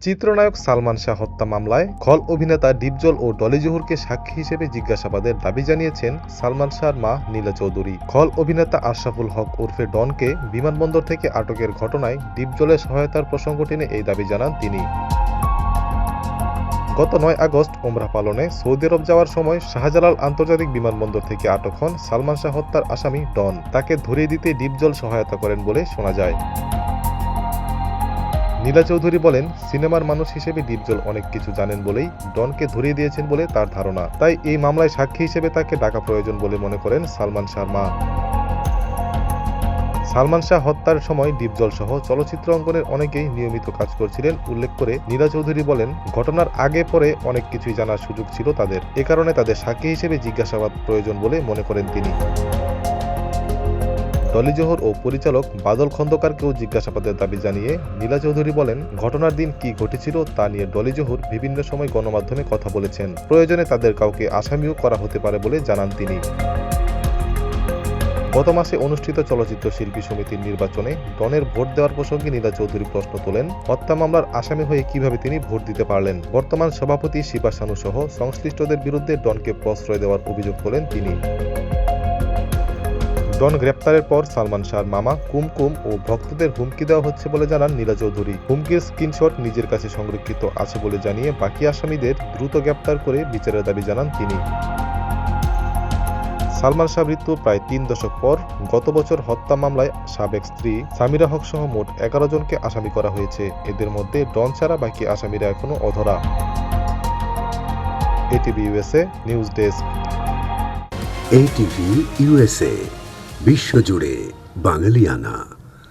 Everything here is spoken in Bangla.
চিত্রনায়ক সালমান শাহ হত্যা মামলায় খল অভিনেতা ডিপজল ও ডলি জহুরকে সাক্ষী হিসেবে জিজ্ঞাসাবাদের দাবি জানিয়েছেন সালমান শাহর মা নীলা চৌধুরী। খল অভিনেতা আশরাফুল হক ওরফে ডনকে বিমানবন্দর থেকে আটকের ঘটনায় ডিপজলের সহায়তার প্রসঙ্গ টেনে এই দাবি জানান তিনি। গত ৯ আগস্ট ওমরাহ পালনে সৌদি আরব যাওয়ার সময় শাহজালাল আন্তর্জাতিক বিমানবন্দর থেকে আটক হন সালমান শাহ হত্যার আসামি ডন। তাকে ধরিয়ে দিতে ডিপজল সহায়তা করেন বলে শোনা যায়। নীলা চৌধুরী বলেন, সিনেমার মানুষ হিসেবে ডিপজল অনেক কিছু জানেন বলেই ডনকে ধরিয়ে দিয়েছেন বলে তার ধারণা। তাই এই মামলায় সাক্ষী হিসেবে তাকে ডাকা প্রয়োজন বলে মনে করেন সালমান শাহর মা। সালমান শাহ হত্যার সময় ডিপজল সহ চলচ্চিত্র অঙ্গনের অনেকেই নিয়মিত কাজ করছিলেন উল্লেখ করে নীলা চৌধুরী বলেন, ঘটনার আগে পরে অনেক কিছুই জানার সুযোগ ছিল তাদের। এ কারণে তাদের সাক্ষী হিসেবে জিজ্ঞাসাবাদ প্রয়োজন বলে মনে করেন তিনি। ডলি জহুর ও পরিচালক বাদল খন্দকারকেও জিজ্ঞাসাবাদের দাবি জানিয়ে নীলা চৌধুরী বলেন, ঘটনার দিন কি ঘটেছিল তা নিয়ে ডলি জহুর বিভিন্ন সময় গণমাধ্যমে কথা বলেছেন। প্রয়োজনে তাদের কাউকে আসামিও করা হতে পারে বলে জানান তিনি। গত মাসে অনুষ্ঠিত চলচ্চিত্র শিল্পী সমিতির নির্বাচনে ডনের ভোট দেওয়ার প্রসঙ্গে নীলা চৌধুরী প্রশ্ন তোলেন, হত্যা মামলার আসামি হয়ে কিভাবে তিনি ভোট দিতে পারলেন। বর্তমান সভাপতি শিবা সানু সহ সংশ্লিষ্টদের বিরুদ্ধে ডনকে প্রশ্রয় দেওয়ার অভিযোগ তোলেন তিনি। ডন গ্রেপ্তারের পর সালমান শাহর মামা কুমকুম ও ভক্তদের হুমকি দেওয়া হচ্ছে বলে জানান নীলা চৌধুরী। হুমকির স্ক্রিনশট নিজের কাছে সংরক্ষিত আছে বলে জানিয়ে বাকি আসামিদের দ্রুত গ্রেপ্তার করে বিচারের দাবি জানান তিনি। সালমান শাহ মৃত্যুর প্রায় ৩ দশক পর গত বছর হত্যা মামলায় সাবেক স্ত্রী সামিরা হক সহ মোট ১১ জনকে আসামি করা হয়েছে। এদের মধ্যে ডন ছাড়া বাকি আসামিরা এখনো অধরা। ATV USA news desk. ATV USA, বিশ্বজুড়ে বাঙালিয়ানা।